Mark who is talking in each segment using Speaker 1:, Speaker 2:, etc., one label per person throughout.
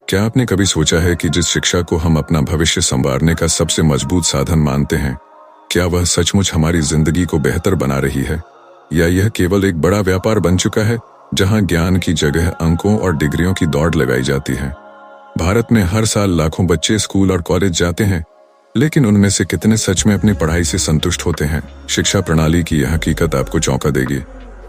Speaker 1: क्या आपने कभी सोचा है कि जिस शिक्षा को हम अपना भविष्य संवारने का सबसे मजबूत साधन मानते हैं, क्या वह सचमुच हमारी जिंदगी को बेहतर बना रही है, या यह केवल एक बड़ा व्यापार बन चुका है जहां ज्ञान की जगह अंकों और डिग्रियों की दौड़ लगाई जाती है। भारत में हर साल लाखों बच्चे स्कूल और कॉलेज जाते हैं, लेकिन उनमें से कितने सच में अपनी पढ़ाई से संतुष्ट होते हैं? शिक्षा प्रणाली की यह हकीकत आपको चौंका देगी।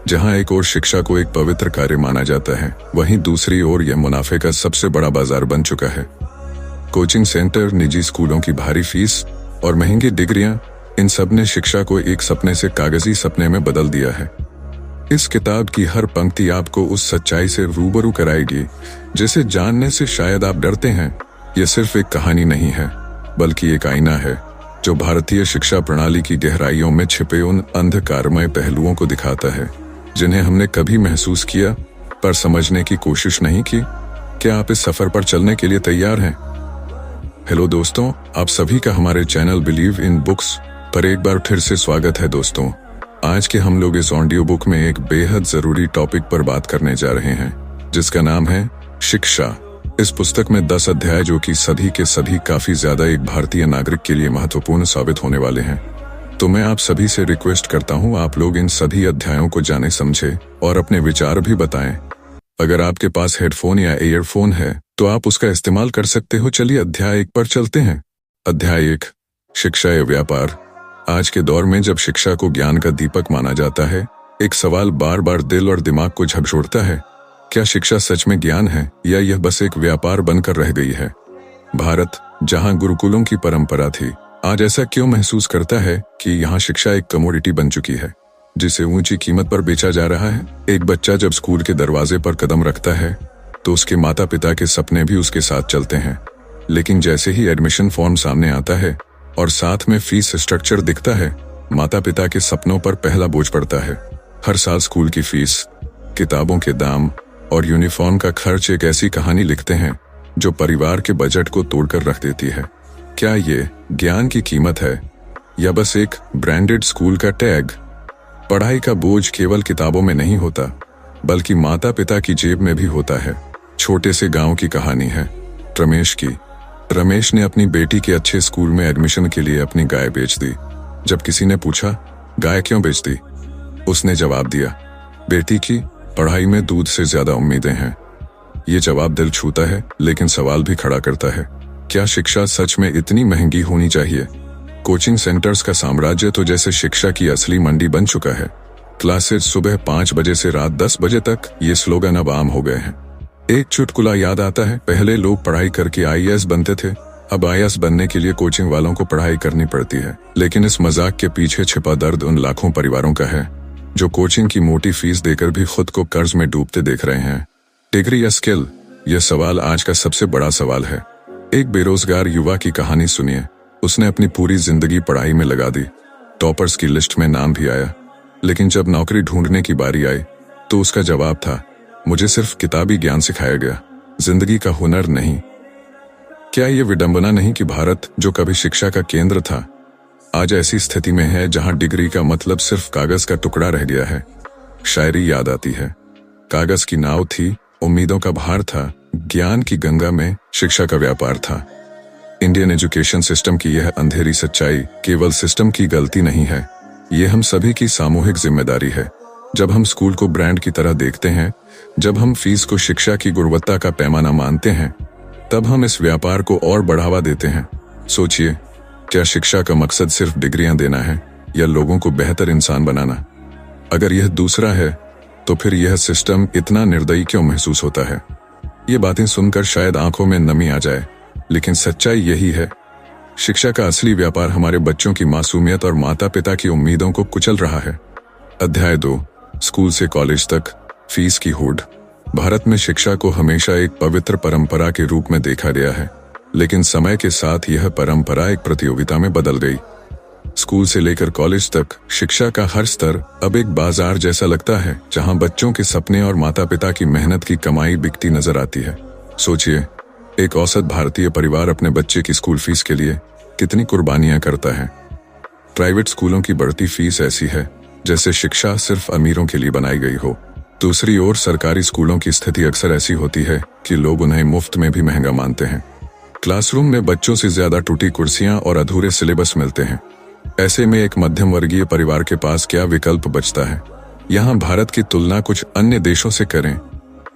Speaker 1: जहां एक ओर शिक्षा को एक पवित्र कार्य माना जाता है, वहीं दूसरी ओर यह मुनाफे का सबसे बड़ा बाजार बन चुका है। कोचिंग सेंटर, निजी स्कूलों की भारी फीस और महंगी डिग्रियां, इन सब ने शिक्षा को एक सपने से कागजी सपने में बदल दिया है। इस किताब की हर पंक्ति आपको उस सच्चाई से रूबरू कराएगी जिसे जानने से शायद आप डरते हैं। यह सिर्फ एक कहानी नहीं है, बल्कि एक आईना है जो भारतीय शिक्षा प्रणाली की गहराइयों में छिपे उन अंधकारमय पहलुओं को दिखाता है जिन्हें हमने कभी महसूस किया पर समझने की कोशिश नहीं की। क्या आप इस सफर पर चलने के लिए तैयार हैं? हेलो दोस्तों, आप सभी का हमारे चैनल बिलीव इन बुक्स पर एक बार फिर से स्वागत है। दोस्तों, आज के हम लोग इस ऑडियो बुक में एक बेहद जरूरी टॉपिक पर बात करने जा रहे हैं, जिसका नाम है शिक्षा। इस पुस्तक में 10 अध्याय जो कि सभी के सभी काफी ज्यादा एक भारतीय नागरिक के लिए महत्वपूर्ण साबित होने वाले हैं। तो मैं आप सभी से रिक्वेस्ट करता हूं, आप लोग इन सभी अध्यायों को जाने समझे और अपने विचार भी बताएं। अगर आपके पास हेडफोन या ईयरफोन है तो आप उसका इस्तेमाल कर सकते हो। चलिए अध्याय 1 पर चलते हैं। अध्याय 1, शिक्षा या व्यापार। आज के दौर में जब शिक्षा को ज्ञान का दीपक माना जाता है, एक सवाल बार बार दिल और दिमाग को झकझोरता है। क्या शिक्षा सच में ज्ञान है या यह बस एक व्यापार बनकर रह गई है? भारत, जहां गुरुकुलों की परंपरा थी, आज ऐसा क्यों महसूस करता है कि यहाँ शिक्षा एक कमोडिटी बन चुकी है जिसे ऊंची कीमत पर बेचा जा रहा है? एक बच्चा जब स्कूल के दरवाजे पर कदम रखता है तो उसके माता पिता के सपने भी उसके साथ चलते हैं, लेकिन जैसे ही एडमिशन फॉर्म सामने आता है और साथ में फीस स्ट्रक्चर दिखता है, माता पिता के सपनों पर पहला बोझ पड़ता है। हर साल स्कूल की फीस, किताबों के दाम और यूनिफॉर्म का खर्च एक ऐसी कहानी लिखते हैं जो परिवार के बजट को तोड़कर रख देती है। क्या ये ज्ञान की कीमत है या बस एक ब्रांडेड स्कूल का टैग? पढ़ाई का बोझ केवल किताबों में नहीं होता, बल्कि माता पिता की जेब में भी होता है। छोटे से गांव की कहानी है रमेश की। रमेश ने अपनी बेटी के अच्छे स्कूल में एडमिशन के लिए अपनी गाय बेच दी। जब किसी ने पूछा, गाय क्यों बेच दी? उसने जवाब दिया, बेटी की पढ़ाई में दूध से ज्यादा उम्मीदें हैं। ये जवाब दिल छूता है, लेकिन सवाल भी खड़ा करता है, क्या शिक्षा सच में इतनी महंगी होनी चाहिए? कोचिंग सेंटर्स का साम्राज्य तो जैसे शिक्षा की असली मंडी बन चुका है। क्लासेस सुबह 5 बजे से रात 10 बजे तक, ये स्लोगन अब आम हो गए हैं। एक चुटकुला याद आता है, पहले लोग पढ़ाई करके आईएएस बनते थे, अब आईएएस बनने के लिए कोचिंग वालों को पढ़ाई करनी पड़ती है। लेकिन इस मजाक के पीछे छिपा दर्द उन लाखों परिवारों का है जो कोचिंग की मोटी फीस देकर भी खुद को कर्ज में डूबते देख रहे हैं। डिग्री या स्किल, यह सवाल आज का सबसे बड़ा सवाल है। एक बेरोजगार युवा की कहानी सुनिए। उसने अपनी पूरी जिंदगी पढ़ाई में लगा दी, टॉपर्स की लिस्ट में नाम भी आया, लेकिन जब नौकरी ढूंढने की बारी आई तो उसका जवाब था, मुझे सिर्फ किताबी ज्ञान सिखाया गया, जिंदगी का हुनर नहीं। क्या ये विडंबना नहीं कि भारत, जो कभी शिक्षा का केंद्र था, आज ऐसी स्थिति में है जहां डिग्री का मतलब सिर्फ कागज का टुकड़ा रह गया है? शायरी याद आती है, कागज की नाव थी, उम्मीदों का भार था, ज्ञान की गंगा में शिक्षा का व्यापार था। इंडियन एजुकेशन सिस्टम की यह अंधेरी सच्चाई केवल सिस्टम की गलती नहीं है, ये हम सभी की सामूहिक जिम्मेदारी है। जब हम स्कूल को ब्रांड की तरह देखते हैं, जब हम फीस को शिक्षा की गुणवत्ता का पैमाना मानते हैं, तब हम इस व्यापार को और बढ़ावा देते हैं। सोचिए, क्या शिक्षा का मकसद सिर्फ डिग्रियां देना है या लोगों को बेहतर इंसान बनाना? अगर यह दूसरा है, तो फिर यह सिस्टम इतना निर्दयी क्यों महसूस होता है? ये बातें सुनकर शायद आंखों में नमी आ जाए, लेकिन सच्चाई यही है। शिक्षा का असली व्यापार हमारे बच्चों की मासूमियत और माता पिता की उम्मीदों को कुचल रहा है। अध्याय 2, स्कूल से कॉलेज तक, फीस की होड़। भारत में शिक्षा को हमेशा एक पवित्र परंपरा के रूप में देखा गया है, लेकिन समय के साथ यह परंपरा एक प्रतियोगिता में बदल गई। स्कूल से लेकर कॉलेज तक शिक्षा का हर स्तर अब एक बाजार जैसा लगता है, जहां बच्चों के सपने और माता पिता की मेहनत की कमाई बिकती नजर आती है। सोचिए, एक औसत भारतीय परिवार अपने बच्चे की स्कूल फीस के लिए कितनी कुर्बानियां करता है। प्राइवेट स्कूलों की बढ़ती फीस ऐसी है जैसे शिक्षा सिर्फ अमीरों के लिए बनाई गई हो। दूसरी ओर सरकारी स्कूलों की स्थिति अक्सर ऐसी होती है कि लोग उन्हें मुफ्त में भी महंगा मानते हैं। क्लासरूम में बच्चों से ज्यादा टूटी कुर्सियां और अधूरे सिलेबस मिलते हैं। ऐसे में एक मध्यम वर्गीय परिवार के पास क्या विकल्प बचता है? यहाँ भारत की तुलना कुछ अन्य देशों से करें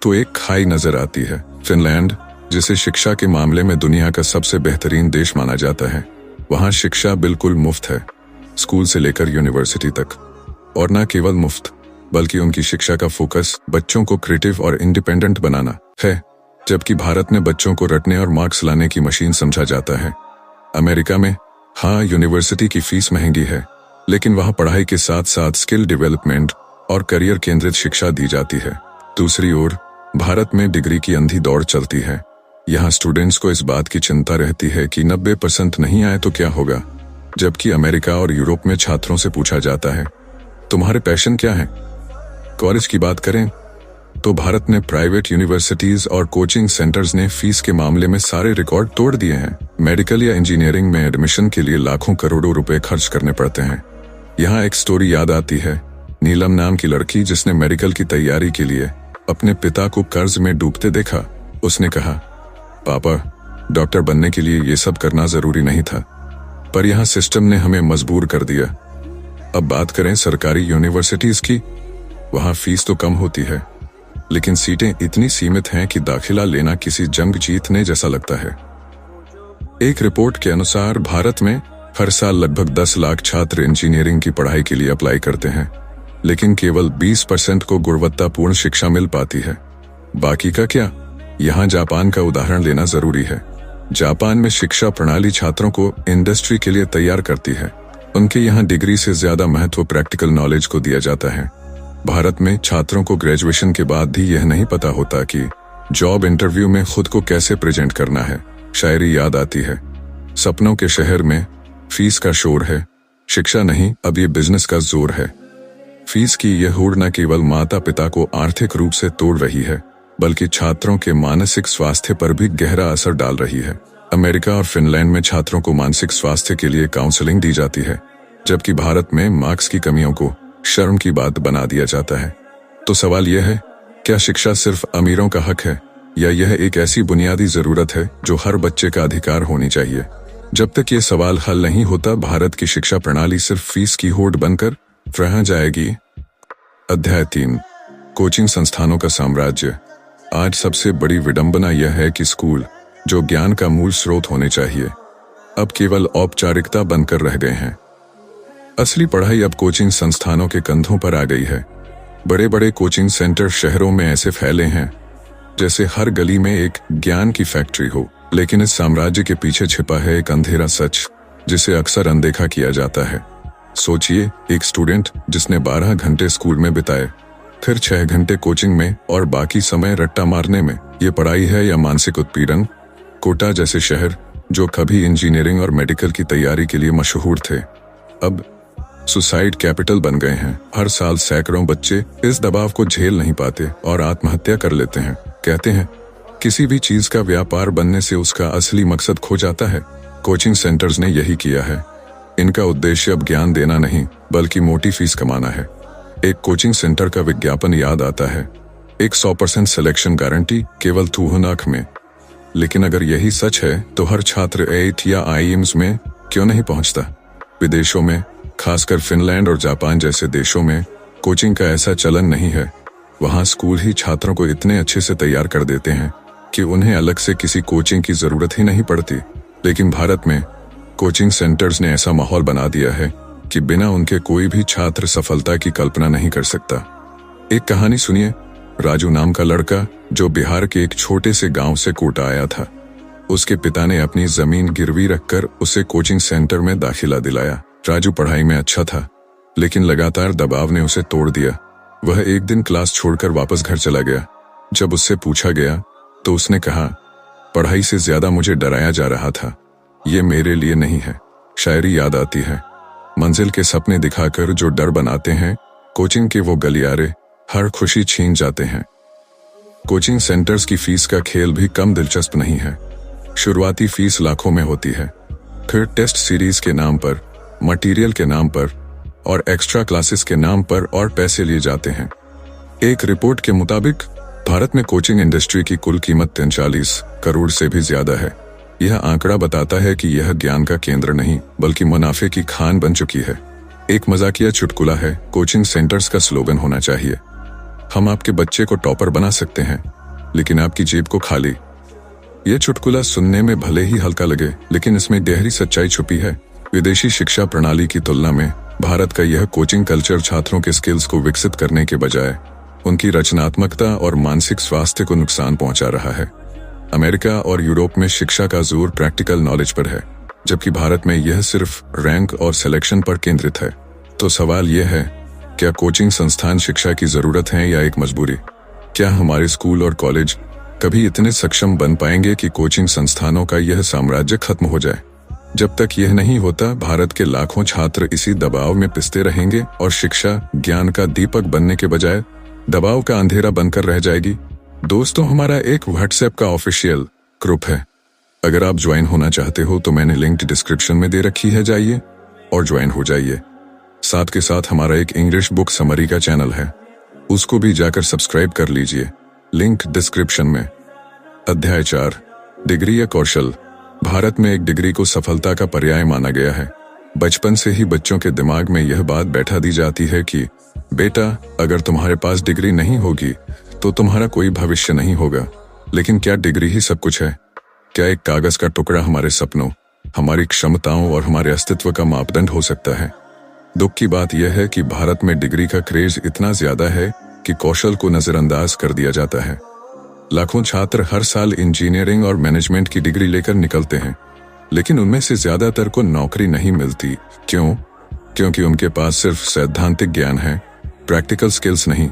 Speaker 1: तो एक खाई नजर आती है। फिनलैंड, जिसे शिक्षा के मामले में दुनिया का सबसे बेहतरीन देश माना जाता है, वहाँ शिक्षा बिल्कुल मुफ्त है, स्कूल से लेकर यूनिवर्सिटी तक। और न केवल मुफ्त, बल्कि उनकी शिक्षा का फोकस बच्चों को क्रिएटिव और इंडिपेंडेंट बनाना है, जबकि भारत में बच्चों को रटने और मार्क्स लाने की मशीन समझा जाता है। अमेरिका में हाँ, यूनिवर्सिटी की फीस महंगी है, लेकिन वहाँ पढ़ाई के साथ साथ स्किल डेवलपमेंट और करियर केंद्रित शिक्षा दी जाती है। दूसरी ओर भारत में डिग्री की अंधी दौड़ चलती है। यहाँ स्टूडेंट्स को इस बात की चिंता रहती है कि 90% नहीं आए तो क्या होगा, जबकि अमेरिका और यूरोप में छात्रों से पूछा जाता है, तुम्हारे पैशन क्या है? कॉलेज की बात करें तो भारत में प्राइवेट यूनिवर्सिटीज और कोचिंग सेंटर्स ने फीस के मामले में सारे रिकॉर्ड तोड़ दिए हैं। मेडिकल या इंजीनियरिंग में एडमिशन के लिए लाखों करोड़ों रुपए खर्च करने पड़ते हैं। यहाँ एक स्टोरी याद आती है, नीलम नाम की लड़की जिसने मेडिकल की तैयारी के लिए अपने पिता को कर्ज में डूबते देखा। उसने कहा, पापा, डॉक्टर बनने के लिए ये सब करना जरूरी नहीं था, पर यहाँ सिस्टम ने हमें मजबूर कर दिया। अब बात करें सरकारी यूनिवर्सिटीज की, वहाँ फीस तो कम होती है, लेकिन सीटें इतनी सीमित हैं कि दाखिला लेना किसी जंग जीतने जैसा लगता है। एक रिपोर्ट के अनुसार भारत में हर साल लगभग 10 लाख छात्र इंजीनियरिंग की पढ़ाई के लिए अप्लाई करते हैं, लेकिन केवल 20% को गुणवत्तापूर्ण शिक्षा मिल पाती है। बाकी का क्या? यहाँ जापान का उदाहरण लेना जरूरी है। जापान में शिक्षा प्रणाली छात्रों को इंडस्ट्री के लिए तैयार करती है। उनके यहाँ डिग्री से ज्यादा महत्व प्रैक्टिकल नॉलेज को दिया जाता है। भारत में छात्रों को ग्रेजुएशन के बाद भी यह नहीं पता होता कि जॉब इंटरव्यू में खुद को कैसे प्रेजेंट करना है। शायरी याद आती है, सपनों के शहर में फीस का शोर है, शिक्षा नहीं, अब ये बिजनेस का जोर है। फीस की यह होड़ न केवल माता पिता को आर्थिक रूप से तोड़ रही है, बल्कि छात्रों के मानसिक स्वास्थ्य पर भी गहरा असर डाल रही है। अमेरिका और फिनलैंड में छात्रों को मानसिक स्वास्थ्य के लिए काउंसलिंग दी जाती है, जबकि भारत में मार्क्स की कमियों को शर्म की बात बना दिया जाता है। तो सवाल यह है, क्या शिक्षा सिर्फ अमीरों का हक है, या यह एक ऐसी बुनियादी जरूरत है जो हर बच्चे का अधिकार होनी चाहिए? जब तक ये सवाल हल नहीं होता, भारत की शिक्षा प्रणाली सिर्फ फीस की होड़ बनकर रह जाएगी। अध्याय 3, कोचिंग संस्थानों का साम्राज्य। आज सबसे बड़ी विडंबना यह है कि स्कूल, जो ज्ञान का मूल स्रोत होने चाहिए, अब केवल औपचारिकता बनकर रह गए हैं। असली पढ़ाई अब कोचिंग संस्थानों के कंधों पर आ गई है। बड़े बड़े कोचिंग सेंटर शहरों में ऐसे फैले हैं जैसे हर गली में एक ज्ञान की फैक्ट्री हो। लेकिन इस साम्राज्य के पीछे छिपा है एक अंधेरा सच, जिसे अक्सर अनदेखा किया जाता है। सोचिए, एक स्टूडेंट जिसने 12 घंटे स्कूल में बिताए, फिर 6 घंटे कोचिंग में और बाकी समय रट्टा मारने में, ये पढ़ाई है या मानसिक उत्पीड़न? कोटा जैसे शहर, जो कभी इंजीनियरिंग और मेडिकल की तैयारी के लिए मशहूर थे, अब सुसाइड कैपिटल बन गए हैं। हर साल सैकड़ों बच्चे इस दबाव को झेल नहीं पाते और आत्महत्या कर लेते हैं। कहते हैं, किसी भी चीज का व्यापार बनने से उसका असली मकसद खो जाता है। कोचिंग सेंटर्स ने यही किया है। इनका उद्देश्य अब ज्ञान देना नहीं, बल्कि मोटी फीस कमाना है। एक कोचिंग सेंटर का विज्ञापन याद आता है, एक 100% सिलेक्शन गारंटी केवल 2 लाख में। लेकिन अगर यही सच है तो हर छात्र 8 या आईएम्स में क्यों नहीं पहुंचता? विदेशों में, खासकर फिनलैंड और जापान जैसे देशों में, कोचिंग का ऐसा चलन नहीं है। वहां स्कूल ही छात्रों को इतने अच्छे से तैयार कर देते हैं कि उन्हें अलग से किसी कोचिंग की जरूरत ही नहीं पड़ती। लेकिन भारत में कोचिंग सेंटर्स ने ऐसा माहौल बना दिया है कि बिना उनके कोई भी छात्र सफलता की कल्पना नहीं कर सकता। एक कहानी सुनिए, राजू नाम का लड़का जो बिहार के एक छोटे से गांव से कोटा आया था। उसके पिता ने अपनी जमीन गिरवी रखकर उसे कोचिंग सेंटर में दाखिला दिलाया। राजू पढ़ाई में अच्छा था, लेकिन लगातार दबाव ने उसे तोड़ दिया। वह एक दिन क्लास छोड़कर वापस घर चला गया। जब उससे पूछा गया तो उसने कहा, पढ़ाई से ज्यादा मुझे डराया जा रहा था, ये मेरे लिए नहीं है। शायरी याद आती है, मंजिल के सपने दिखाकर जो डर बनाते हैं, कोचिंग के वो गलियारे हर खुशी छीन जाते हैं। कोचिंग सेंटर्स की फीस का खेल भी कम दिलचस्प नहीं है। शुरुआती फीस लाखों में होती है, फिर टेस्ट सीरीज के नाम पर, मटेरियल के नाम पर और एक्स्ट्रा क्लासेस के नाम पर और पैसे लिए जाते हैं। एक रिपोर्ट के मुताबिक भारत में कोचिंग इंडस्ट्री की कुल कीमत 43 करोड़ से भी ज्यादा है। यह आंकड़ा बताता है कि यह ज्ञान का केंद्र नहीं बल्कि मुनाफे की खान बन चुकी है। एक मजाकिया चुटकुला है, कोचिंग सेंटर्स का स्लोगन होना चाहिए, हम आपके बच्चे को टॉपर बना सकते हैं लेकिन आपकी जेब को खाली। यह चुटकुला सुनने में भले ही हल्का लगे लेकिन इसमें गहरी सच्चाई छुपी है। विदेशी शिक्षा प्रणाली की तुलना में भारत का यह कोचिंग कल्चर छात्रों के स्किल्स को विकसित करने के बजाय उनकी रचनात्मकता और मानसिक स्वास्थ्य को नुकसान पहुंचा रहा है। अमेरिका और यूरोप में शिक्षा का जोर प्रैक्टिकल नॉलेज पर है, जबकि भारत में यह सिर्फ रैंक और सिलेक्शन पर केंद्रित है। तो सवाल यह है, क्या कोचिंग संस्थान शिक्षा की जरूरत है या एक मजबूरी? क्या हमारे स्कूल और कॉलेज कभी इतने सक्षम बन पाएंगे कि कोचिंग संस्थानों का यह साम्राज्य खत्म हो जाए? जब तक यह नहीं होता, भारत के लाखों छात्र इसी दबाव में पिसते रहेंगे और शिक्षा ज्ञान का दीपक बनने के बजाय दबाव का अंधेरा बनकर रह जाएगी। दोस्तों, हमारा एक व्हाट्सएप का ऑफिशियल ग्रुप है, अगर आप ज्वाइन होना चाहते हो तो मैंने लिंक डिस्क्रिप्शन में दे रखी है, जाइए और ज्वाइन हो जाइए। साथ के साथ हमारा एक इंग्लिश बुक समरी का चैनल है, उसको भी जाकर सब्सक्राइब कर लीजिए, लिंक डिस्क्रिप्शन में। अध्याय 4, डिग्री या कौशल। भारत में एक डिग्री को सफलता का पर्याय माना गया है। बचपन से ही बच्चों के दिमाग में यह बात बैठा दी जाती है कि बेटा, अगर तुम्हारे पास डिग्री नहीं होगी तो तुम्हारा कोई भविष्य नहीं होगा। लेकिन क्या डिग्री ही सब कुछ है? क्या एक कागज का टुकड़ा हमारे सपनों, हमारी क्षमताओं और हमारे अस्तित्व का मापदंड हो सकता है? दुख की बात यह है कि भारत में डिग्री का क्रेज इतना ज्यादा है कि कौशल को नजरअंदाज कर दिया जाता है। लाखों छात्र हर साल इंजीनियरिंग और मैनेजमेंट की डिग्री लेकर निकलते हैं, लेकिन उनमें से ज्यादातर को नौकरी नहीं मिलती। क्यों? क्योंकि उनके पास सिर्फ सैद्धांतिक ज्ञान है, प्रैक्टिकल स्किल्स नहीं।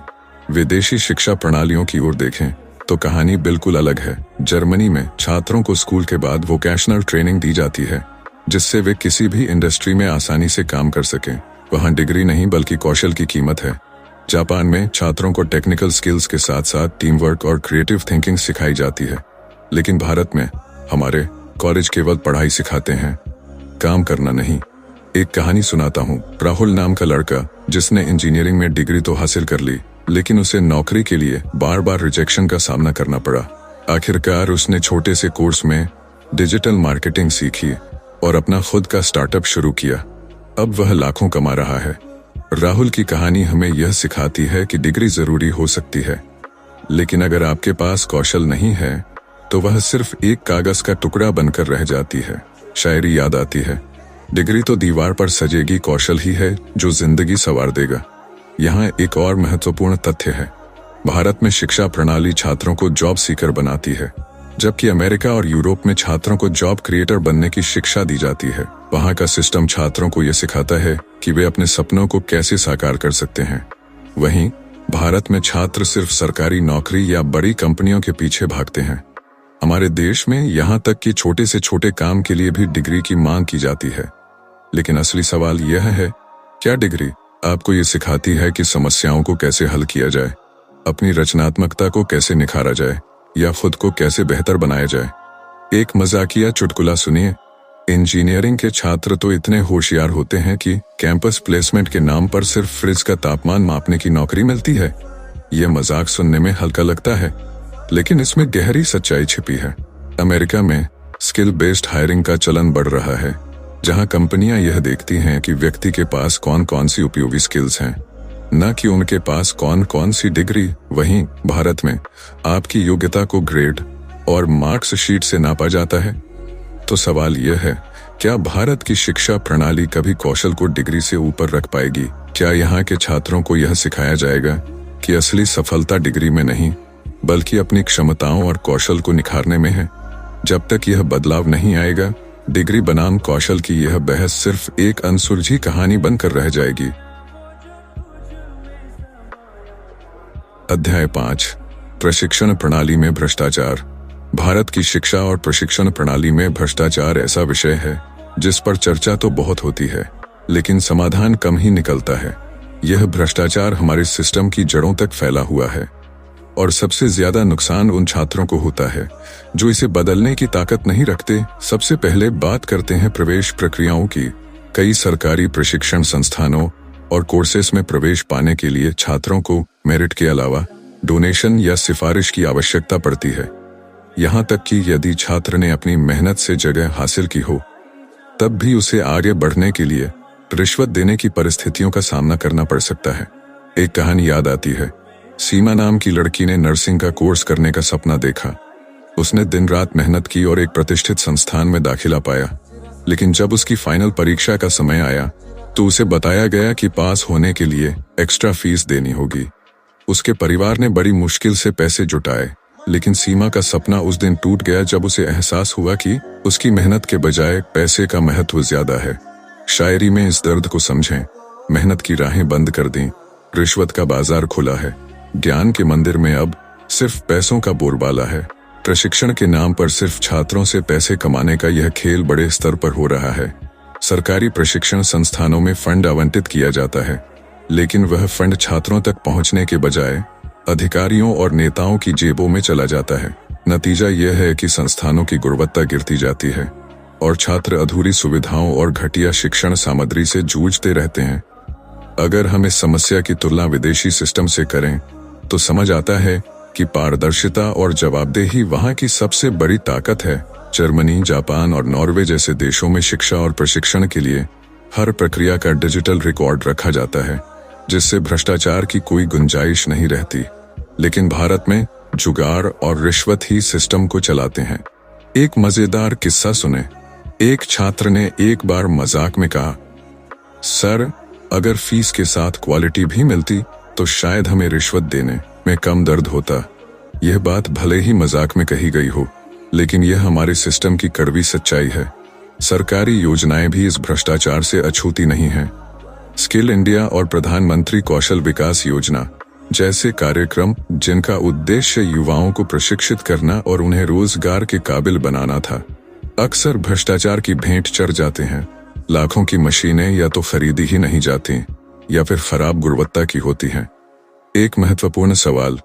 Speaker 1: विदेशी शिक्षा प्रणालियों की ओर देखें तो कहानी बिल्कुल अलग है। जर्मनी में छात्रों को स्कूल के बाद वोकेशनल ट्रेनिंग दी जाती है, जिससे वे किसी भी इंडस्ट्री में आसानी से काम कर सकें। वहाँ डिग्री नहीं बल्कि कौशल की कीमत है। जापान में छात्रों को टेक्निकल स्किल्स के साथ साथ टीम वर्क और क्रिएटिव थिंकिंग सिखाई जाती है। लेकिन भारत में हमारे कॉलेज केवल पढ़ाई सिखाते हैं, काम करना नहीं। एक कहानी सुनाता हूँ। राहुल नाम का लड़का, जिसने इंजीनियरिंग में डिग्री तो हासिल कर ली, लेकिन उसे नौकरी के लिए बार बार रिजेक्शन का सामना करना पड़ा। आखिरकार उसने छोटे से कोर्स में डिजिटल मार्केटिंग सीखी और अपना खुद का स्टार्टअप शुरू किया। अब वह लाखों कमा रहा है। राहुल की कहानी हमें यह सिखाती है कि डिग्री जरूरी हो सकती है, लेकिन अगर आपके पास कौशल नहीं है तो वह सिर्फ एक कागज का टुकड़ा बनकर रह जाती है। शायरी याद आती है, डिग्री तो दीवार पर सजेगी, कौशल ही है जो जिंदगी संवार देगा। यहाँ एक और महत्वपूर्ण तथ्य है, भारत में शिक्षा प्रणाली छात्रों को जॉब सीकर बनाती है, जबकि अमेरिका और यूरोप में छात्रों को जॉब क्रिएटर बनने की शिक्षा दी जाती है। वहाँ का सिस्टम छात्रों को यह सिखाता है कि वे अपने सपनों को कैसे साकार कर सकते हैं। वहीं भारत में छात्र सिर्फ सरकारी नौकरी या बड़ी कंपनियों के पीछे भागते हैं। हमारे देश में यहाँ तक कि छोटे से छोटे काम के लिए भी डिग्री की मांग की जाती है। लेकिन असली सवाल यह है, क्या डिग्री आपको ये सिखाती है कि समस्याओं को कैसे हल किया जाए, अपनी रचनात्मकता को कैसे निखारा जाए या खुद को कैसे बेहतर बनाया जाए? एक मजाकिया चुटकुला सुनिए। इंजीनियरिंग के छात्र तो इतने होशियार होते हैं कि कैंपस प्लेसमेंट के नाम पर सिर्फ फ्रिज का तापमान मापने की नौकरी मिलती है। यह मजाक सुनने में हल्का लगता है, लेकिन इसमें गहरी सच्चाई छिपी है। अमेरिका में स्किल बेस्ड हायरिंग का चलन बढ़ रहा है, जहां कंपनियां यह देखती हैं कि व्यक्ति के पास कौन कौन सी उपयोगी स्किल्स हैं, न कि उनके पास कौन कौन सी डिग्री। वहीं भारत में आपकी योग्यता को ग्रेड और मार्क्स शीट से नापा जाता है। तो सवाल यह है, क्या भारत की शिक्षा प्रणाली कभी कौशल को डिग्री से ऊपर रख पाएगी? क्या यहाँ के छात्रों को यह सिखाया जाएगा कि असली सफलता डिग्री में नहीं बल्कि अपनी क्षमताओं और कौशल को निखारने में है? जब तक यह बदलाव नहीं आएगा, डिग्री बनाम कौशल की यह बहस सिर्फ एक अनसुलझी कहानी बनकर रह जाएगी। अध्याय 5, प्रशिक्षण प्रणाली में भ्रष्टाचार। भारत की शिक्षा और प्रशिक्षण प्रणाली में भ्रष्टाचार ऐसा विषय है जिस पर चर्चा तो बहुत होती है, लेकिन समाधान कम ही निकलता है। यह भ्रष्टाचार हमारे सिस्टम की जड़ों तक फैला हुआ है और सबसे ज्यादा नुकसान उन छात्रों को होता है जो इसे बदलने की ताकत नहीं रखते। सबसे पहले बात करते हैं प्रवेश प्रक्रियाओं की। कई सरकारी प्रशिक्षण संस्थानों और कोर्सेस में प्रवेश पाने के लिए छात्रों को मेरिट के अलावा डोनेशन या सिफारिश की आवश्यकता पड़ती है। यहाँ तक कि यदि छात्र ने अपनी मेहनत से जगह हासिल की हो, तब भी उसे आगे बढ़ने के लिए रिश्वत देने की परिस्थितियों का सामना करना पड़ सकता है। एक कहानी याद आती है। सीमा नाम की लड़की ने नर्सिंग का कोर्स करने का सपना देखा। उसने दिन रात मेहनत की और एक प्रतिष्ठित संस्थान में दाखिला पाया, लेकिन जब उसकी फाइनल परीक्षा का समय आया तो उसे बताया गया कि पास होने के लिए एक्स्ट्रा फीस देनी होगी। उसके परिवार ने बड़ी मुश्किल से पैसे जुटाए, लेकिन सीमा का सपना उस दिन टूट गया जब उसे एहसास हुआ कि उसकी मेहनत के बजाय पैसे का महत्व ज्यादा है। शायरी में इस दर्द को समझें, मेहनत की राहें बंद कर दें, रिश्वत का बाजार खुला है, ज्ञान के मंदिर में अब सिर्फ पैसों का बोलबाला है। प्रशिक्षण के नाम पर सिर्फ छात्रों से पैसे कमाने का यह खेल बड़े स्तर पर हो रहा है। सरकारी प्रशिक्षण संस्थानों में फंड आवंटित किया जाता है, लेकिन वह फंड छात्रों तक पहुंचने के बजाय अधिकारियों और नेताओं की जेबों में चला जाता है। नतीजा यह है कि संस्थानों की गुणवत्ता गिरती जाती है और छात्र अधूरी सुविधाओं और घटिया शिक्षण सामग्री से जूझते रहते हैं। अगर हम इस समस्या की तुलना विदेशी सिस्टम से करें तो समझ आता है कि पारदर्शिता और जवाबदेही वहां की सबसे बड़ी ताकत है। जर्मनी, जापान और नॉर्वे जैसे देशों में शिक्षा और प्रशिक्षण के लिए हर प्रक्रिया का डिजिटल रिकॉर्ड रखा जाता है, जिससे भ्रष्टाचार की कोई गुंजाइश नहीं रहती। लेकिन भारत में जुगाड़ और रिश्वत ही सिस्टम को चलाते हैं। एक मजेदार किस्सा सुने। एक छात्र ने एक बार मजाक में कहा, सर, अगर फीस के साथ क्वालिटी भी मिलती तो शायद हमें रिश्वत देने में कम दर्द होता। यह बात भले ही मजाक में कही गई हो, लेकिन यह हमारे सिस्टम की कड़वी सच्चाई है। सरकारी योजनाएं भी इस भ्रष्टाचार से अछूती नहीं हैं। स्किल इंडिया और प्रधानमंत्री कौशल विकास योजना जैसे कार्यक्रम, जिनका उद्देश्य युवाओं को प्रशिक्षित करना और उन्हें रोजगार के काबिल बनाना था, अक्सर भ्रष्टाचार की भेंट चढ़ जाते हैं। लाखों की मशीनें या तो खरीदी ही नहीं जाती या फिर खराब गुणवत्ता की होती हैं। एक महत्वपूर्ण सवाल,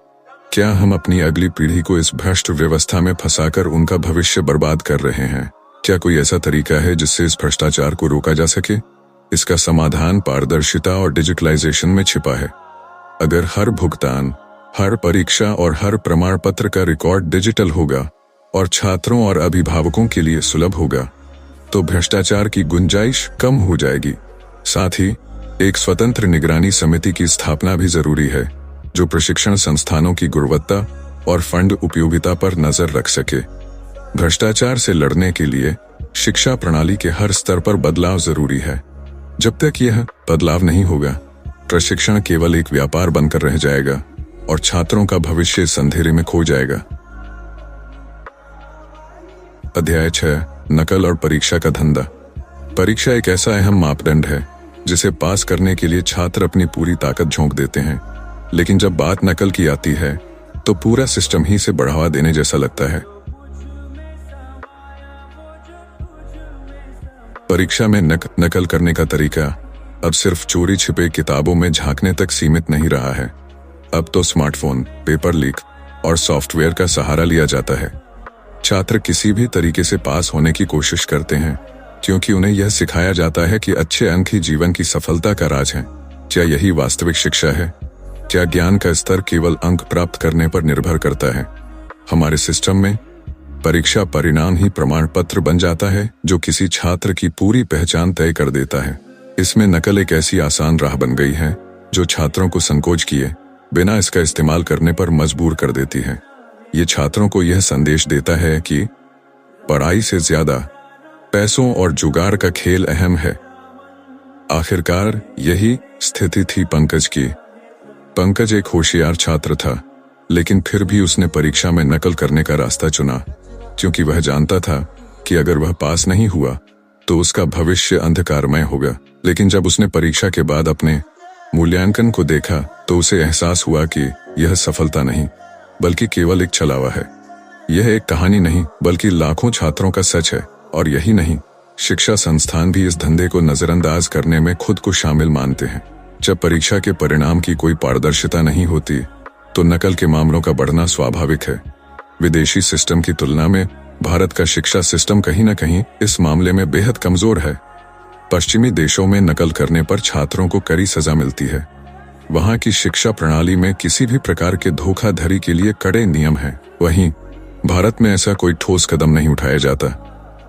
Speaker 1: क्या हम अपनी अगली पीढ़ी को इस भ्रष्ट व्यवस्था में फंसाकर उनका भविष्य बर्बाद कर रहे हैं? क्या कोई ऐसा तरीका है जिससे इस भ्रष्टाचार को रोका जा सके? इसका समाधान पारदर्शिता और डिजिटलाइजेशन में छिपा है। अगर हर भुगतान, हर परीक्षा और हर प्रमाण पत्र का रिकॉर्ड डिजिटल होगा और छात्रों और अभिभावकों के लिए सुलभ होगा, तो भ्रष्टाचार की गुंजाइश कम हो जाएगी। साथ ही एक स्वतंत्र निगरानी समिति की स्थापना भी जरूरी है, जो प्रशिक्षण संस्थानों की गुणवत्ता और फंड उपयोगिता पर नजर रख सके। भ्रष्टाचार से लड़ने के लिए शिक्षा प्रणाली के हर स्तर पर बदलाव जरूरी है। जब तक यह बदलाव नहीं होगा, प्रशिक्षण केवल एक व्यापार बनकर रह जाएगा और छात्रों का भविष्य इस अंधेरे में खो जाएगा। अध्याय 6, नकल और परीक्षा का धंधा। परीक्षा एक ऐसा अहम मापदंड है जिसे पास करने के लिए छात्र अपनी पूरी ताकत झोंक देते हैं, लेकिन जब बात नकल की आती है तो पूरा सिस्टम ही से बढ़ावा देने जैसा लगता है। परीक्षा में नकल करने का तरीका अब सिर्फ चोरी छिपे किताबों में झांकने तक सीमित नहीं रहा है। अब तो स्मार्टफोन, पेपर लीक और सॉफ्टवेयर का सहारा लिया जाता है। छात्र किसी भी तरीके से पास होने की कोशिश करते हैं, क्योंकि उन्हें यह सिखाया जाता है कि अच्छे अंक ही जीवन की सफलता का राज है। क्या यही वास्तविक शिक्षा है? क्या ज्ञान का स्तर केवल अंक प्राप्त करने पर निर्भर करता है? हमारे सिस्टम में परीक्षा परिणाम ही प्रमाण पत्र बन जाता है, जो किसी छात्र की पूरी पहचान तय कर देता है। इसमें नकल एक ऐसी आसान राह बन गई है जो छात्रों को संकोच किए बिना इसका इस्तेमाल करने पर मजबूर कर देती है। ये छात्रों को यह संदेश देता है कि पढ़ाई से ज्यादा पैसों और जुगाड़ का खेल अहम है। आखिरकार यही स्थिति थी पंकज की। पंकज एक होशियार छात्र था, लेकिन फिर भी उसने परीक्षा में नकल करने का रास्ता चुना, क्योंकि वह जानता था कि अगर वह पास नहीं हुआ तो उसका भविष्य अंधकारमय होगा। लेकिन जब उसने परीक्षा के बाद अपने मूल्यांकन को देखा तो उसे एहसास हुआ कि यह सफलता नहीं, बल्कि केवल एक छलावा है। यह एक कहानी नहीं, बल्कि लाखों छात्रों का सच है। और यही नहीं, शिक्षा संस्थान भी इस धंधे को नजरअंदाज करने में खुद को शामिल मानते हैं। जब परीक्षा के परिणाम की कोई पारदर्शिता नहीं होती तो नकल के मामलों का बढ़ना स्वाभाविक है। विदेशी सिस्टम की तुलना में भारत का शिक्षा सिस्टम कहीं न कहीं इस मामले में बेहद कमजोर है। पश्चिमी देशों में नकल करने पर छात्रों को कड़ी सजा मिलती है। वहां की शिक्षा प्रणाली में किसी भी प्रकार के धोखाधड़ी के लिए कड़े नियम हैं। वहीं भारत में ऐसा कोई ठोस कदम नहीं उठाया जाता।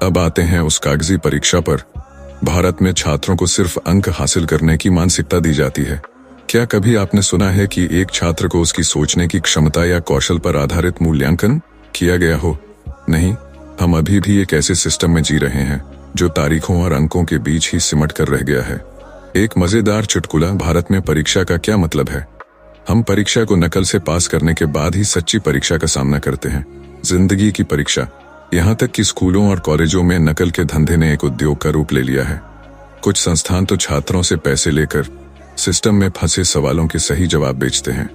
Speaker 1: अब आते हैं उस कागजी परीक्षा पर। भारत में छात्रों को सिर्फ अंक हासिल करने की मानसिकता दी जाती है। क्या कभी आपने सुना है कि एक छात्र को उसकी सोचने की क्षमता या कौशल पर आधारित मूल्यांकन किया गया हो? नहीं, हम अभी भी एक ऐसे सिस्टम में जी रहे हैं जो तारीखों और अंकों के बीच ही सिमट कर रह गया है। एक मजेदार चुटकुला, भारत में परीक्षा का क्या मतलब है। हम परीक्षा को नकल से पास करने के बाद ही सच्ची परीक्षा का सामना करते हैं, जिंदगी की परीक्षा। यहाँ तक कि स्कूलों और कॉलेजों में नकल के धंधे ने एक उद्योग का रूप ले लिया है। कुछ संस्थान तो छात्रों से पैसे लेकर सिस्टम में फंसे सवालों के सही जवाब बेचते हैं।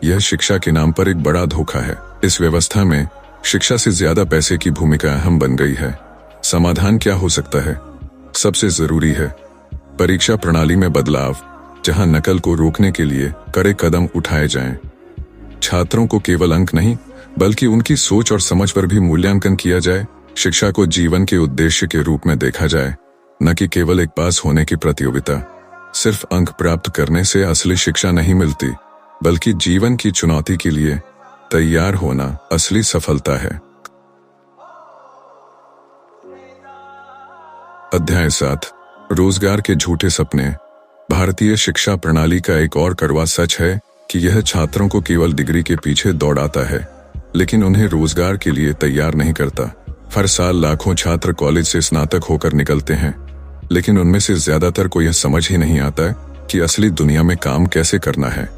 Speaker 1: यह शिक्षा के नाम पर एक बड़ा धोखा है। इस व्यवस्था में शिक्षा से ज्यादा पैसे की भूमिका अहम बन गई है। समाधान क्या हो सकता है? सबसे जरूरी है परीक्षा प्रणाली में बदलाव, जहां नकल को रोकने के लिए कड़े कदम उठाए जाएं। छात्रों को केवल अंक नहीं बल्कि उनकी सोच और समझ पर भी मूल्यांकन किया जाए। शिक्षा को जीवन के उद्देश्य के रूप में देखा जाए, न कि केवल एक पास होने की प्रतियोगिता। सिर्फ अंक प्राप्त करने से असली शिक्षा नहीं मिलती, बल्कि जीवन की चुनौती के लिए तैयार होना असली सफलता है। अध्याय 7, रोजगार के झूठे सपने। भारतीय शिक्षा प्रणाली का एक और कड़वा सच है कि यह छात्रों को केवल डिग्री के पीछे दौड़ाता है, लेकिन उन्हें रोजगार के लिए तैयार नहीं करता। हर साल लाखों छात्र कॉलेज से स्नातक होकर निकलते हैं, लेकिन उनमें से ज्यादातर को यह समझ ही नहीं आता कि असली दुनिया में काम कैसे करना है।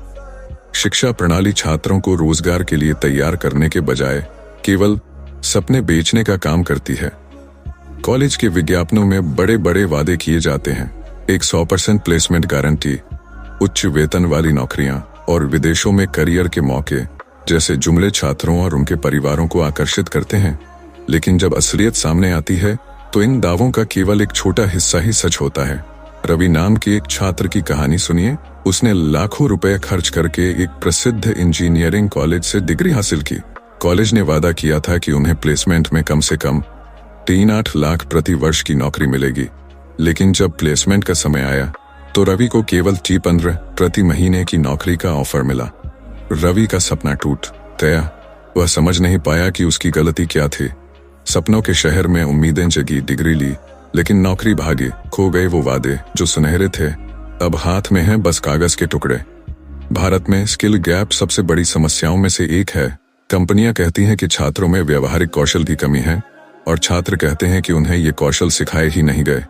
Speaker 1: शिक्षा प्रणाली छात्रों को रोजगार के लिए तैयार करने के बजाय केवल सपने बेचने का काम करती है। कॉलेज के विज्ञापनों में बड़े बड़े वादे किए जाते हैं, एक 100% प्लेसमेंट गारंटी, उच्च वेतन वाली नौकरियां और विदेशों में करियर के मौके जैसे जुमले छात्रों और उनके परिवारों को आकर्षित करते हैं। लेकिन जब असलियत सामने आती है तो इन दावों का केवल एक छोटा हिस्सा ही सच होता है। रवि नाम के एक छात्र की कहानी सुनिए। उसने लाखों रुपए खर्च करके एक प्रसिद्ध इंजीनियरिंग कॉलेज से डिग्री हासिल की। कॉलेज ने वादा किया था कि उन्हें प्लेसमेंट में कम से कम 3-8 लाख प्रति वर्ष की नौकरी मिलेगी, लेकिन जब प्लेसमेंट का समय आया तो रवि को केवल 15 प्रति महीने की नौकरी का ऑफर मिला। रवि का सपना टूट गया। वह समझ नहीं पाया कि उसकी गलती क्या थी। सपनों के शहर में उम्मीदें जगी, डिग्री ली, लेकिन नौकरी भागी। खो गए वो वादे जो सुनहरे थे। अब हाथ में हैं बस कागज के टुकड़े। भारत में स्किल गैप सबसे बड़ी समस्याओं में से एक है। कंपनियां कहती हैं कि छात्रों में व्यावहारिक कौशल की कमी है और छात्र कहते हैं कि उन्हें ये कौशल सिखाए ही नहीं गए।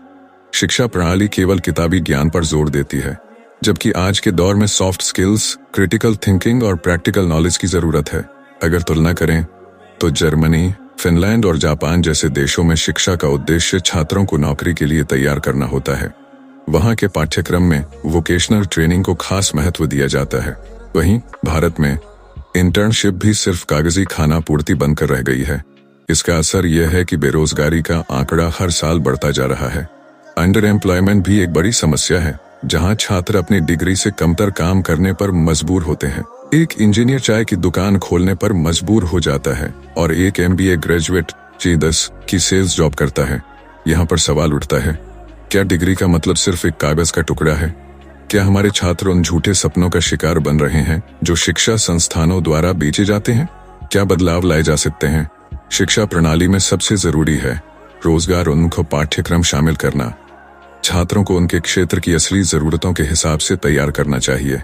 Speaker 1: शिक्षा प्रणाली केवल किताबी ज्ञान पर जोर देती है, जबकि आज के दौर में सॉफ्ट स्किल्स, क्रिटिकल थिंकिंग और प्रैक्टिकल नॉलेज की जरूरत है। अगर तुलना करें तो जर्मनी, फिनलैंड और जापान जैसे देशों में शिक्षा का उद्देश्य छात्रों को नौकरी के लिए तैयार करना होता है। वहां के पाठ्यक्रम में वोकेशनल ट्रेनिंग को खास महत्व दिया जाता है। वहीं भारत में इंटर्नशिप भी सिर्फ कागजी खाना पूर्ति बनकर रह गई है। इसका असर यह है कि बेरोजगारी का आंकड़ा हर साल बढ़ता जा रहा है। अंडर एम्प्लॉयमेंट भी एक बड़ी समस्या है, जहां छात्र अपनी डिग्री से कमतर काम करने पर मजबूर होते हैं। एक इंजीनियर चाय की दुकान खोलने पर मजबूर हो जाता है और एक MBA ग्रेजुएट G10 की सेल्स जॉब करता है। यहाँ पर सवाल उठता है, क्या डिग्री का मतलब सिर्फ एक कागज का टुकड़ा है? क्या हमारे छात्र उन झूठे सपनों का शिकार बन रहे हैं जो शिक्षा संस्थानों द्वारा बेचे जाते हैं? क्या बदलाव लाए जा सकते हैं? शिक्षा प्रणाली में सबसे जरूरी है रोजगार उन्मुख पाठ्यक्रम शामिल करना। छात्रों को उनके क्षेत्र की असली जरूरतों के हिसाब से तैयार करना चाहिए।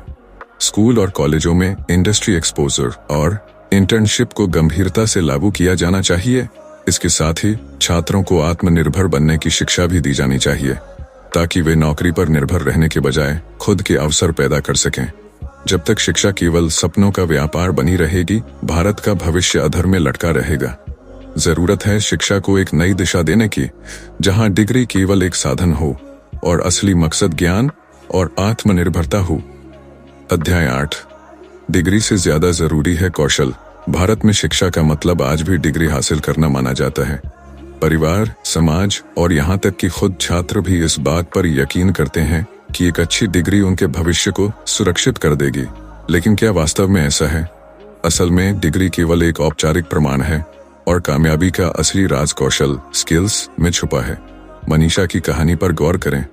Speaker 1: स्कूल और कॉलेजों में इंडस्ट्री एक्सपोजर और इंटर्नशिप को गंभीरता से लागू किया जाना चाहिए। इसके साथ ही छात्रों को आत्मनिर्भर बनने की शिक्षा भी दी जानी चाहिए, ताकि वे नौकरी पर निर्भर रहने के बजाय खुद के अवसर पैदा कर सकें। जब तक शिक्षा केवल सपनों का व्यापार बनी रहेगी, भारत का भविष्य अधर में लटका रहेगा। जरूरत है शिक्षा को एक नई दिशा देने की, जहां डिग्री केवल एक साधन हो और असली मकसद ज्ञान और आत्मनिर्भरता हो। अध्याय 8, डिग्री से ज्यादा जरूरी है कौशल। भारत में शिक्षा का मतलब आज भी डिग्री हासिल करना माना जाता है। परिवार, समाज और यहाँ तक कि खुद छात्र भी इस बात पर यकीन करते हैं कि एक अच्छी डिग्री उनके भविष्य को सुरक्षित कर देगी। लेकिन क्या वास्तव में ऐसा है? असल में डिग्री केवल एक औपचारिक प्रमाण है और कामयाबी का असली राज कौशल, स्किल्स में छुपा है। मनीषा की कहानी पर गौर करें।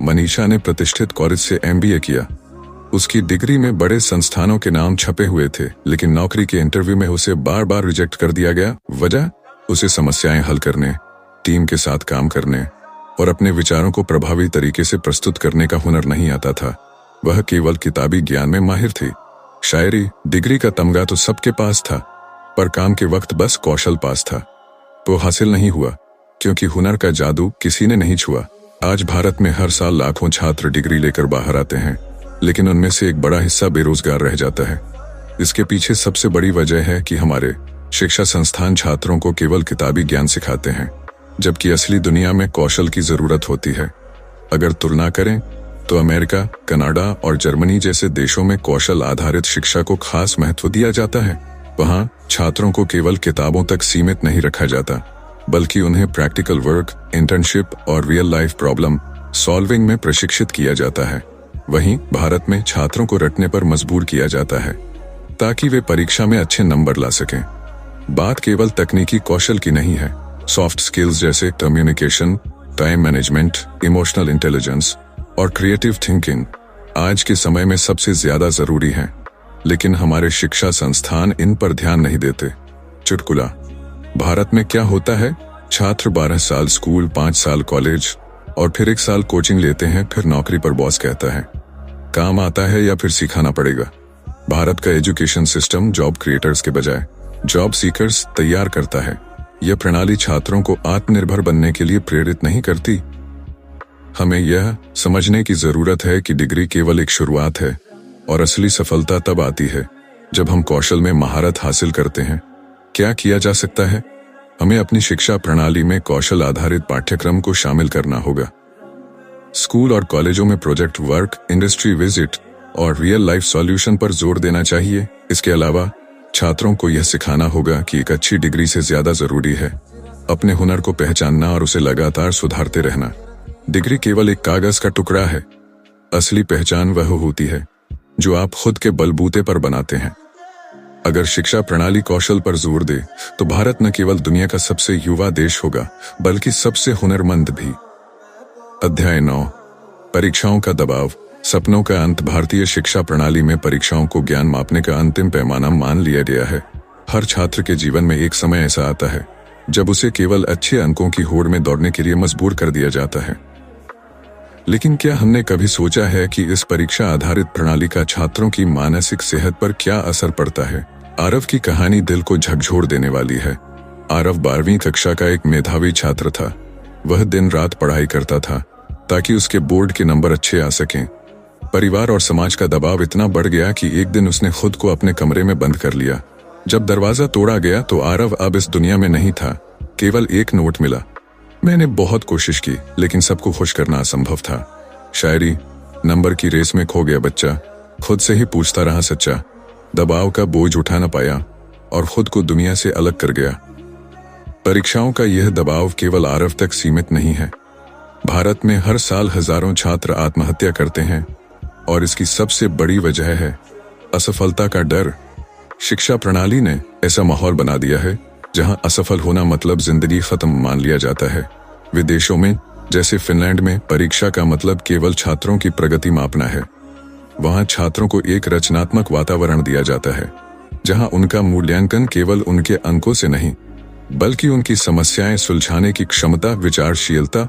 Speaker 1: मनीषा ने प्रतिष्ठित कॉलेज से MBA किया। उसकी डिग्री में बड़े संस्थानों के नाम छपे हुए थे, लेकिन नौकरी के इंटरव्यू में उसे बार बार रिजेक्ट कर दिया गया। वजह, उसे समस्याएं हल करने, टीम के साथ काम करने और अपने विचारों को प्रभावी तरीके से प्रस्तुत करने का हुनर नहीं आता था। वह केवल किताबी ज्ञान में माहिर थी। शायरी, डिग्री का तमगा तो सबके पास था, पर काम के वक्त बस कौशल पास था। वो हासिल नहीं हुआ क्योंकि हुनर का जादू किसी ने नहीं छुआ। आज भारत में हर साल लाखों छात्र डिग्री लेकर बाहर आते हैं, लेकिन उनमें से एक बड़ा हिस्सा बेरोजगार रह जाता है। इसके पीछे सबसे बड़ी वजह है कि हमारे शिक्षा संस्थान छात्रों को केवल किताबी ज्ञान सिखाते हैं, जबकि असली दुनिया में कौशल की जरूरत होती है। अगर तुलना करें तो अमेरिका, कनाडा और जर्मनी जैसे देशों में कौशल आधारित शिक्षा को खास महत्व दिया जाता है। वहां छात्रों को केवल किताबों तक सीमित नहीं रखा जाता, बल्कि उन्हें प्रैक्टिकल वर्क, इंटर्नशिप और रियल लाइफ प्रॉब्लम सॉल्विंग में प्रशिक्षित किया जाता है। वहीं भारत में छात्रों को रटने पर मजबूर किया जाता है ताकि वे परीक्षा में अच्छे नंबर ला सकें। बात केवल तकनीकी कौशल की नहीं है। सॉफ्ट स्किल्स जैसे communication, time management, emotional intelligence और क्रिएटिव थिंकिंग आज के समय में सबसे ज्यादा जरूरी हैं, लेकिन हमारे शिक्षा संस्थान इन पर ध्यान नहीं देते। चुटकुला, भारत में क्या होता है? छात्र 12 साल स्कूल, 5 साल कॉलेज और फिर 1 साल कोचिंग लेते हैं, फिर नौकरी पर बॉस कहता है काम आता है या फिर सिखाना पड़ेगा। भारत का एजुकेशन सिस्टम जॉब क्रिएटर्स के बजाय जॉब सीकर्स तैयार करता है। यह प्रणाली छात्रों को आत्मनिर्भर बनने के लिए प्रेरित नहीं करती। हमें यह समझने की जरूरत है कि डिग्री केवल एक शुरुआत है और असली सफलता तब आती है जब हम कौशल में महारत हासिल करते हैं। क्या किया जा सकता है? हमें अपनी शिक्षा प्रणाली में कौशल आधारित पाठ्यक्रम को शामिल करना होगा। स्कूल और कॉलेजों में प्रोजेक्ट वर्क, इंडस्ट्री विजिट और रियल लाइफ सॉल्यूशन पर जोर देना चाहिए। इसके अलावा छात्रों को यह सिखाना होगा कि एक अच्छी डिग्री से ज्यादा जरूरी है अपने हुनर को पहचानना और उसे लगातार सुधारते रहना। डिग्री केवल एक कागज का टुकड़ा है। असली पहचान वह होती है जो आप खुद के बलबूते पर बनाते हैं। अगर शिक्षा प्रणाली कौशल पर जोर दे तो भारत न केवल दुनिया का सबसे युवा देश होगा, बल्कि सबसे हुनरमंद भी। अध्याय 9, परीक्षाओं का दबाव, सपनों का अंत। भारतीय शिक्षा प्रणाली में परीक्षाओं को ज्ञान मापने का अंतिम पैमाना मान लिया गया है। हर छात्र के जीवन में एक समय ऐसा आता है जब उसे केवल अच्छे अंकों की होड़ में दौड़ने के लिए मजबूर कर दिया जाता है। लेकिन क्या हमने कभी सोचा है कि इस परीक्षा आधारित प्रणाली का छात्रों की मानसिक सेहत पर क्या असर पड़ता है? आरव की कहानी दिल को झकझोर देने वाली है। आरव 12वीं कक्षा का एक मेधावी छात्र था। वह दिन रात पढ़ाई करता था ताकि उसके बोर्ड के नंबर अच्छे आ सकें। परिवार और समाज का दबाव इतना बढ़ गया कि एक दिन उसने खुद को अपने कमरे में बंद कर लिया। जब दरवाजा तोड़ा गया तो आरव अब इस दुनिया में नहीं था। केवल एक नोट मिला, मैंने बहुत कोशिश की लेकिन सबको खुश करना असंभव था। शायरी, नंबर की रेस में खो गया बच्चा, खुद से ही पूछता रहा सच्चा, दबाव का बोझ उठा न पाया और खुद को दुनिया से अलग कर गया। परीक्षाओं का यह दबाव केवल आरव तक सीमित नहीं है। भारत में हर साल हजारों छात्र आत्महत्या करते हैं और इसकी सबसे बड़ी वजह है असफलता का डर। शिक्षा प्रणाली ने ऐसा माहौल बना दिया है जहां असफल होना मतलब जिंदगी खत्म मान लिया जाता है। विदेशों में जैसे फिनलैंड में परीक्षा का मतलब केवल छात्रों की प्रगति मापना है। वहां छात्रों को एक रचनात्मक वातावरण दिया जाता है जहां उनका मूल्यांकन केवल उनके अंकों से नहीं बल्कि उनकी समस्याएं सुलझाने की क्षमता, विचारशीलता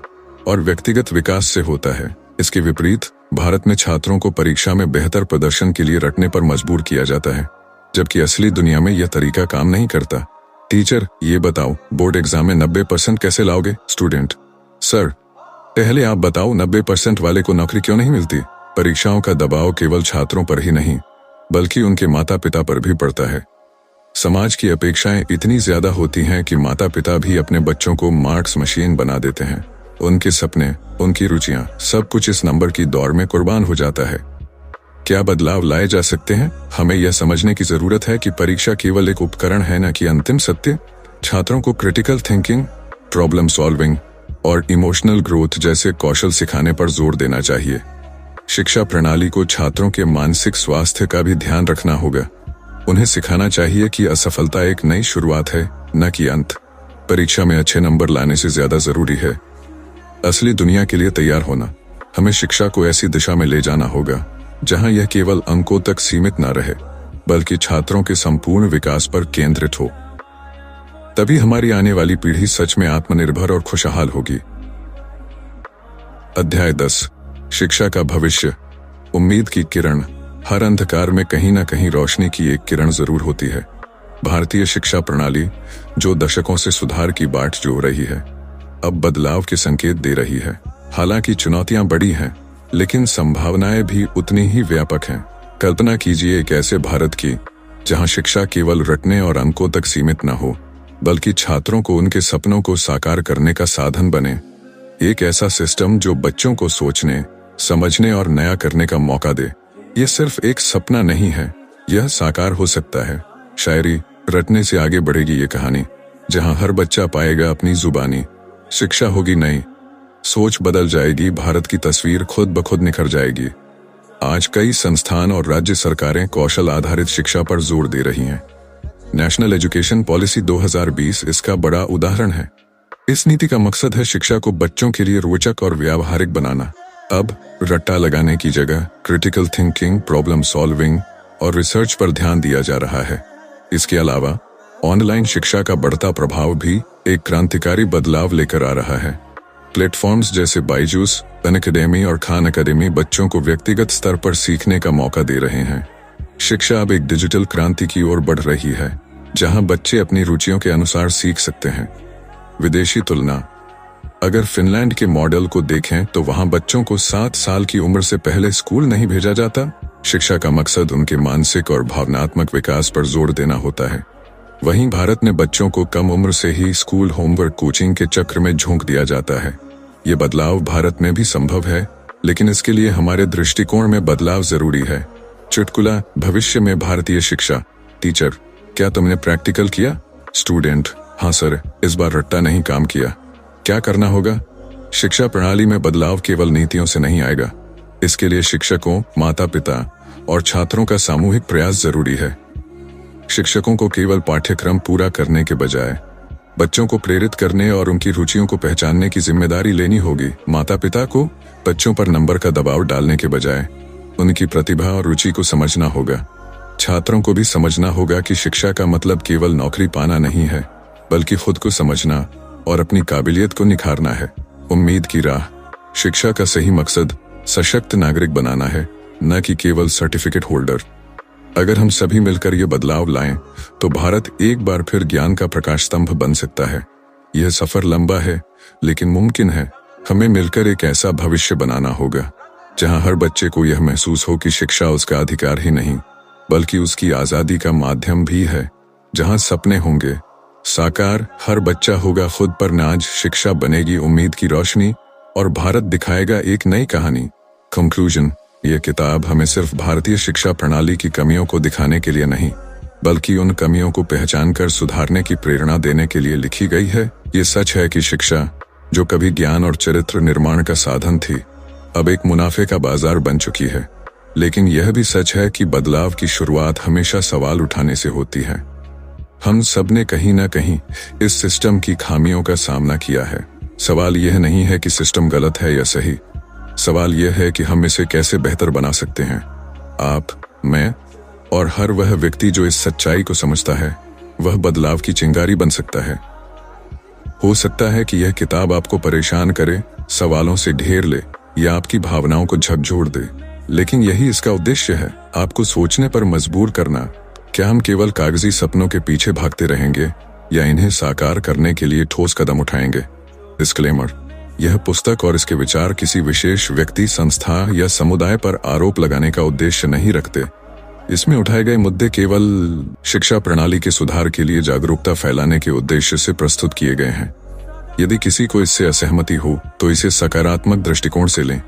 Speaker 1: और व्यक्तिगत विकास से होता है। इसके विपरीत भारत में छात्रों को परीक्षा में बेहतर प्रदर्शन के लिए रटने पर मजबूर किया जाता है, जबकि असली दुनिया में यह तरीका काम नहीं करता। टीचर, ये बताओ बोर्ड एग्जाम में 90% कैसे लाओगे? स्टूडेंट, सर पहले आप बताओ 90% वाले को नौकरी क्यों नहीं मिलती? परीक्षाओं का दबाव केवल छात्रों पर ही नहीं बल्कि उनके माता पिता पर भी पड़ता है। समाज की अपेक्षाएं इतनी ज्यादा होती हैं कि माता पिता भी अपने बच्चों को मार्क्स मशीन बना देते हैं। उनके सपने, उनकी रुचियां, सब कुछ इस नंबर की दौड़ में कुर्बान हो जाता है। क्या बदलाव लाए जा सकते हैं? हमें यह समझने की जरूरत है कि परीक्षा केवल एक उपकरण है, न कि अंतिम सत्य। छात्रों को क्रिटिकल थिंकिंग, प्रॉब्लम सॉल्विंग और इमोशनल ग्रोथ जैसे कौशल सिखाने पर जोर देना चाहिए। शिक्षा प्रणाली को छात्रों के मानसिक स्वास्थ्य का भी ध्यान रखना होगा। उन्हें सिखाना चाहिए कि असफलता एक नई शुरुआत है, न कि अंत। परीक्षा में अच्छे नंबर लाने से ज्यादा जरूरी है असली दुनिया के लिए तैयार होना। हमें शिक्षा को ऐसी दिशा में ले जाना होगा जहां यह केवल अंकों तक सीमित न रहे, बल्कि छात्रों के संपूर्ण विकास पर केंद्रित हो। तभी हमारी आने वाली पीढ़ी सच में आत्मनिर्भर और खुशहाल होगी। अध्याय 10, शिक्षा का भविष्य। उम्मीद की किरण। हर अंधकार में कहीं न कहीं रोशनी की एक किरण जरूर होती है। भारतीय शिक्षा प्रणाली, जो दशकों से सुधार की बाट जोह रही है, अब बदलाव के संकेत दे रही है। हालांकि चुनौतियां बड़ी हैं, लेकिन संभावनाएं भी उतनी ही व्यापक हैं। कल्पना कीजिए एक ऐसे भारत की जहां शिक्षा केवल रटने और अंकों तक सीमित न हो, बल्कि छात्रों को उनके सपनों को साकार करने का साधन बने। एक ऐसा सिस्टम जो बच्चों को सोचने, समझने और नया करने का मौका दे। यह सिर्फ एक सपना नहीं है, यह साकार हो सकता है। शायरी रटने से आगे बढ़ेगी ये कहानी, जहां हर बच्चा पाएगा अपनी जुबानी। शिक्षा होगी नई, सोच बदल जाएगी, भारत की तस्वीर खुद ब खुद निखर जाएगी। आज कई संस्थान और राज्य सरकारें कौशल आधारित शिक्षा पर जोर दे रही हैं। नेशनल एजुकेशन पॉलिसी 2020 इसका बड़ा उदाहरण है। इस नीति का मकसद है शिक्षा को बच्चों के लिए रोचक और व्यावहारिक बनाना। अब रट्टा लगाने की जगह क्रिटिकल थिंकिंग, प्रॉब्लम सॉल्विंग और रिसर्च पर ध्यान दिया जा रहा है। इसके अलावा ऑनलाइन शिक्षा का बढ़ता प्रभाव भी एक क्रांतिकारी बदलाव लेकर आ रहा है। प्लेटफॉर्म्स जैसे बायजूस, अनअकैडमी और खान अकादमी बच्चों को व्यक्तिगत स्तर पर सीखने का मौका दे रहे हैं। शिक्षा अब एक डिजिटल क्रांति की ओर बढ़ रही है, जहां बच्चे अपनी रुचियों के अनुसार सीख सकते हैं। विदेशी तुलना। अगर फिनलैंड के मॉडल को देखें तो वहां बच्चों को 7 साल की उम्र से पहले स्कूल नहीं भेजा जाता। शिक्षा का मकसद उनके मानसिक और भावनात्मक विकास पर जोर देना होता है। वहीं भारत में बच्चों को कम उम्र से ही स्कूल, होमवर्क, कोचिंग के चक्र में झोंक दिया जाता है। ये बदलाव भारत में भी संभव है, लेकिन इसके लिए हमारे दृष्टिकोण में बदलाव जरूरी है। चुटकुला, भविष्य में भारतीय शिक्षा। टीचर, क्या तुमने प्रैक्टिकल किया? स्टूडेंट, हाँ सर, इस बार रट्टा नहीं काम किया। क्या करना होगा? शिक्षा प्रणाली में बदलाव केवल नीतियों से नहीं आएगा। इसके लिए शिक्षकों, माता पिता और छात्रों का सामूहिक प्रयास जरूरी है। शिक्षकों को केवल पाठ्यक्रम पूरा करने के बजाय बच्चों को प्रेरित करने और उनकी रुचियों को पहचानने की जिम्मेदारी लेनी होगी। माता पिता को बच्चों पर नंबर का दबाव डालने के बजाय उनकी प्रतिभा और रुचि को समझना होगा। छात्रों को भी समझना होगा कि शिक्षा का मतलब केवल नौकरी पाना नहीं है, बल्कि खुद को समझना और अपनी काबिलियत को निखारना है। उम्मीद की राह। शिक्षा का सही मकसद सशक्त नागरिक बनाना है, न कि केवल सर्टिफिकेट होल्डर। अगर हम सभी मिलकर ये बदलाव लाएं, तो भारत एक बार फिर ज्ञान का प्रकाश स्तंभ बन सकता है। यह सफर लंबा है, लेकिन मुमकिन है। हमें मिलकर एक ऐसा भविष्य बनाना होगा जहां हर बच्चे को यह महसूस हो कि शिक्षा उसका अधिकार ही नहीं, बल्कि उसकी आजादी का माध्यम भी है। जहां सपने होंगे साकार, हर बच्चा होगा खुद पर नाज, शिक्षा बनेगी उम्मीद की रोशनी और भारत दिखाएगा एक नई कहानी। कंक्लूजन। यह किताब हमें सिर्फ भारतीय शिक्षा प्रणाली की कमियों को दिखाने के लिए नहीं, बल्कि उन कमियों को पहचानकर सुधारने की प्रेरणा देने के लिए लिखी गई है। ये सच है कि शिक्षा, जो कभी ज्ञान और चरित्र निर्माण का साधन थी, अब एक मुनाफे का बाजार बन चुकी है। लेकिन यह भी सच है कि बदलाव की शुरुआत हमेशा सवाल उठाने से होती है। हम सब ने कहीं ना कहीं इस सिस्टम की खामियों का सामना किया है। सवाल यह नहीं है कि सिस्टम गलत है या सही, सवाल यह है कि हम इसे कैसे बेहतर बना सकते हैं। आप, मैं और हर वह व्यक्ति जो इस सच्चाई को समझता है, वह बदलाव की चिंगारी बन सकता है। हो सकता है कि यह किताब आपको परेशान करे, सवालों से घेर ले या आपकी भावनाओं को झकझोर दे, लेकिन यही इसका उद्देश्य है, आपको सोचने पर मजबूर करना। क्या हम केवल कागजी सपनों के पीछे भागते रहेंगे या इन्हें साकार करने के लिए ठोस कदम उठाएंगे? डिस्क्लेमर। यह पुस्तक और इसके विचार किसी विशेष व्यक्ति, संस्था या समुदाय पर आरोप लगाने का उद्देश्य नहीं रखते। इसमें उठाए गए मुद्दे केवल शिक्षा प्रणाली के सुधार के लिए जागरूकता फैलाने के उद्देश्य से प्रस्तुत किए गए हैं। यदि किसी को इससे असहमति हो तो इसे सकारात्मक दृष्टिकोण से लें।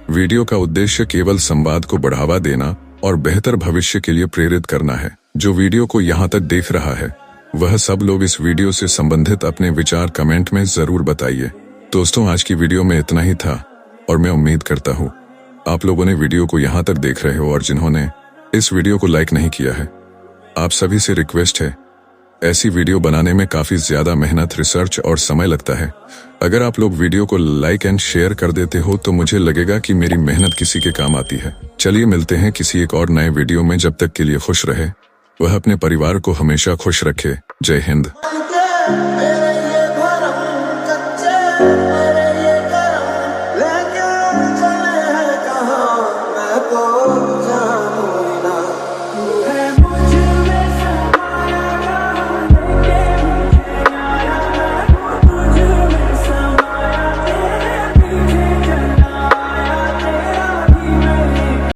Speaker 1: वीडियो का उद्देश्य केवल संवाद को बढ़ावा देना और बेहतर भविष्य के लिए प्रेरित करना है। जो वीडियो को यहाँ तक देख रहा है, वह सब लोग इस वीडियो से संबंधित अपने विचार कमेंट में जरूर बताइए। दोस्तों, आज की वीडियो में इतना ही था और मैं उम्मीद करता हूँ आप लोगों ने वीडियो को यहाँ तक देख रहे हो, और जिन्होंने इस वीडियो को लाइक नहीं किया है, आप सभी से रिक्वेस्ट है ऐसी वीडियो बनाने में काफी ज्यादा मेहनत, रिसर्च और समय लगता है। अगर आप लोग वीडियो को लाइक एंड शेयर कर देते हो तो मुझे लगेगा कि मेरी मेहनत किसी के काम आती है। चलिए मिलते हैं किसी एक और नए वीडियो में। जब तक के लिए खुश रहे, वह अपने परिवार को हमेशा खुश रखे। जय हिंद।